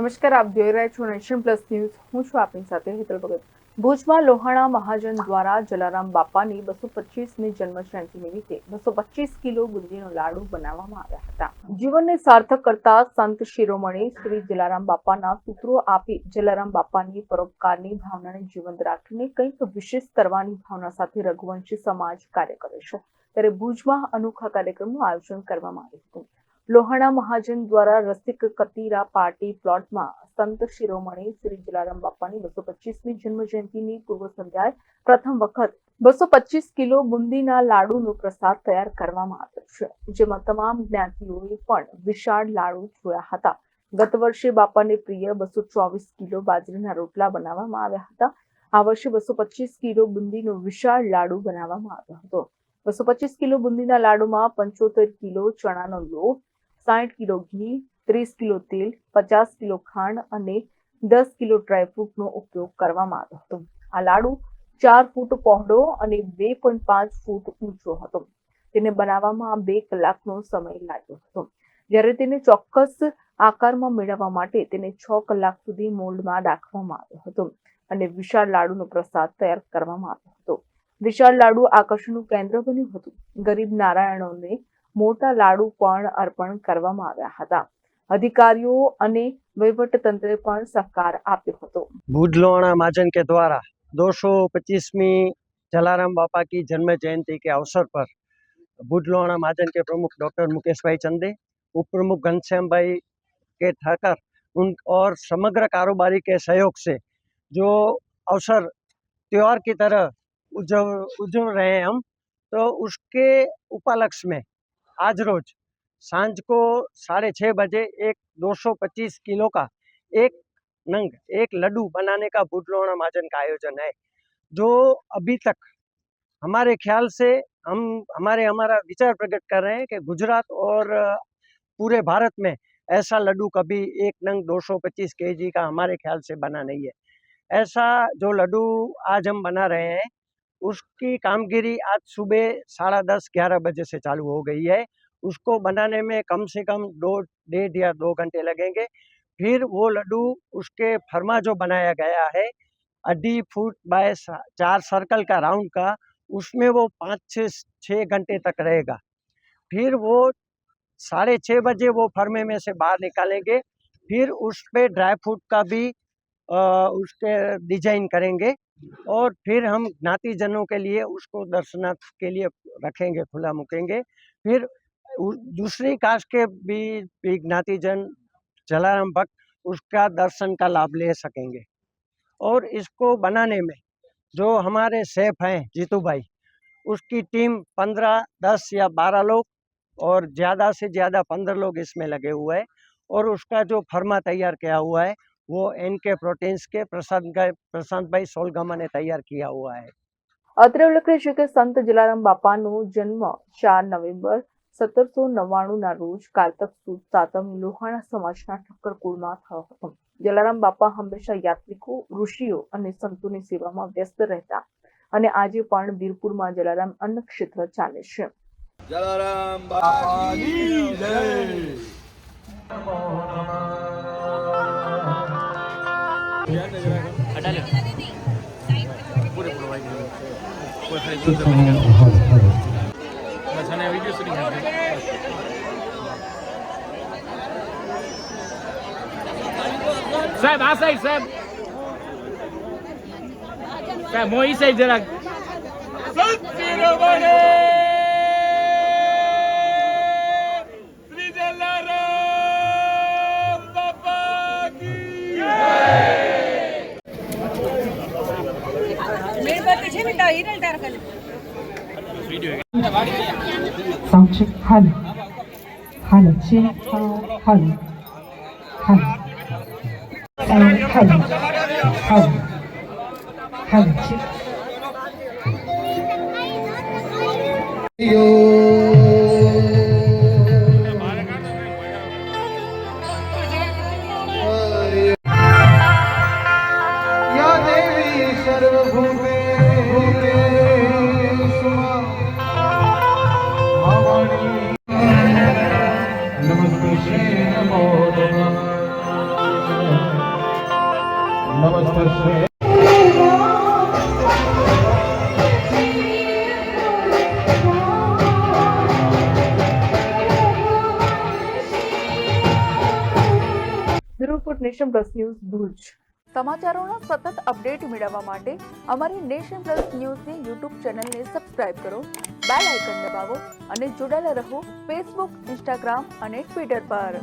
નમસ્કાર, આપ જોઈ રહ્યા છો નેશન પ્લસ ન્યૂઝ. હું છું આપની સાથે હેતલ ભગત. ભુજમાં લોહાણા મહાજન દ્વારા જલારામ બાપાની 225મી જન્મજયંતિ નિમિત્તે 225 કિલો બુંદીનો લાડુ બનાવવામાં આવ્યા હતા. જીવનને સાર્થક કરતા સંત શિરોમણી શ્રી જલારામ બાપાના સૂત્રો આપી જલારામ બાપાની પરોપકારની ભાવનાને જીવંત રાખીને કંઈક વિશેષ કરવાની ભાવના સાથે રઘુવંશી સમાજ કાર્ય કરે છે. ત્યારે ભુજમાં અનોખા કાર્યક્રમનું આયોજન કરવામાં આવ્યું હતું. લોહાણા મહાજન દ્વારા રસિક કતીરા પાર્ટી પ્લોટમાં સંત શિરોમણી શ્રી જલારામ બાપાની 225મી જન્મજયંતિની પૂર્વ સંધ્યાએ પ્રથમ વખત 225 કિલો બુંદીના લાડુનો પ્રસાદ તૈયાર કરવામાં આવ્યો છે, જેમાં તમામ જ્ઞાતિઓએ પણ વિશાળ લાડુ જોયા હતા. ગત વર્ષે બાપાને પ્રિય 224 કિલો બાજરીના રોટલા બનાવવામાં આવ્યા હતા. આ વર્ષે 225 કિલો બુંદીનો વિશાળ લાડુ બનાવવામાં આવ્યો હતો. 225 કિલો બુંદીના લાડુમાં 75 કિલો ચણાનો લોટ, 60 કિલો ઘી, 30 કિલો તેલ, 50 કિલો ખાંડ અને 10 કિલો ડ્રાયફ્રૂટનો ઉપયોગ કરવામાં આવ્યો હતો. આ લાડુ 4 ફૂટ પહોળો અને 2.5 ફૂટ ઊંચો હતો. તેને બનાવવામાં 2 કલાકનો સમય લાગ્યો હતો. જ્યારે તેને ચોક્કસ આકારમાં મેળવવા માટે તેને 6 કલાક સુધી મોલ્ડમાં રાખવામાં આવ્યો હતો અને વિશાળ લાડુનો પ્રસાદ તૈયાર કરવામાં આવ્યો હતો. વિશાળ લાડુ આકર્ષણનું કેન્દ્ર બન્યું હતું. ગરીબ નારાયણોને મોટા લાડુ પણ અર્પણ કરવામાં આવ્યા હતા. अधिकारियों અને વહીવટતંત્રે પણ સહકાર આપ્યો હતો. भुज लोहाणा महाजन के द्वारा 225वीं जलाराम बापा की जन्म जयंती के अवसर पर भुज लोहाणा महाजन के प्रमुख डॉक्टर मुकेश भाई चंदे, उप प्रमुख घनश्याम भाई के ठाकर उन और समग्र कारोबारी के सहयोग से जो अवसर त्योहार की तरह उजव रहे हैं हम, तो उसके उपलक्ष्य में आज रोज सांझ को 6:30 बजे एक 225 किलो का एक लड्डू बनाने का भुज लोहाणा महाजन का आयोजन है, जो अभी तक हमारे ख्याल से हमारा विचार प्रकट कर रहे हैं कि गुजरात और पूरे भारत में ऐसा लड्डू कभी एक नंग 225 kg का हमारे ख्याल से बना नहीं है. ऐसा जो लड्डू आज हम बना रहे हैं, उसकी कामगिरी आज सुबह 10:30-11 बजे से चालू हो गई है. उसको बनाने में कम से कम 1.5 या 2 घंटे लगेंगे. फिर वो लड्डू उसके फरमा जो बनाया गया है 2.5 फुट बाय 4 सर्कल का राउंड का, उसमें वो 5 से 6 घंटे तक रहेगा. फिर वो 6:30 बजे वो फर्मे में से बाहर निकालेंगे. फिर उस पे ड्राई फ्रूट का भी उसके डिजाइन करेंगे और फिर हम ज्ञातिजनों के लिए उसको दर्शनार्थ के लिए रखेंगे, खुला मुकेंगे. फिर दूसरी कास्ट के भी ज्ञातिजन जलाराम भक्त उसका दर्शन का लाभ ले सकेंगे. और इसको बनाने में जो हमारे शेफ हैं जीतू भाई, उसकी टीम 15, 10 या 12 लोग और ज़्यादा से ज़्यादा 15 लोग इसमें लगे हुए हैं. और उसका जो फर्मा तैयार किया हुआ है वो NK प्रोटीन्स के प्रशांत भाई सोलगामा ने तैयार किया हुआ है. અત્રે ઉલ્લેખનીય છે કે સંત જલારામ બાપાનો જન્મ 4 નવેમ્બર 1799ના રોજ કારતક સુદ સાતમ લોહાણા સમાજના ઠક્કર કુળમાં થયો હતો. જલારામ બાપા હંમેશા યાત્રિકો, ઋષિઓ અને સંતોની સેવામાં વ્યસ્ત રહેતા અને આજે પણ વીરપુરમાં જલારામ અન્ન ક્ષેત્ર ચાલે છે. જલારામ બાપાની જય. સાહેબ આ સાઈડ સાહેબ મોહી સાઈડ જરાક શ્રી જલારામ બાપા કી मेणबत्ती छे बेटा हिरल तार कल संक्षिप्त हल हल छे हल हल हल हल हल छे या देवी सर्वभूते नमस्ते श्री नमो नमः. નમસ્તે. Report Nation Plus News Bhuj. સમાચારોના સતત અપડેટ મેળવવા માટે અમારી નેશન પ્લસ ન્યૂઝની યુટ્યુબ ચેનલને સબસ્ક્રાઇબ કરો, બેલ આઇકન દબાવો અને જોડાયેલા રહો ફેસબુક, ઇન્સ્ટાગ્રામ અને ટ્વિટર પર.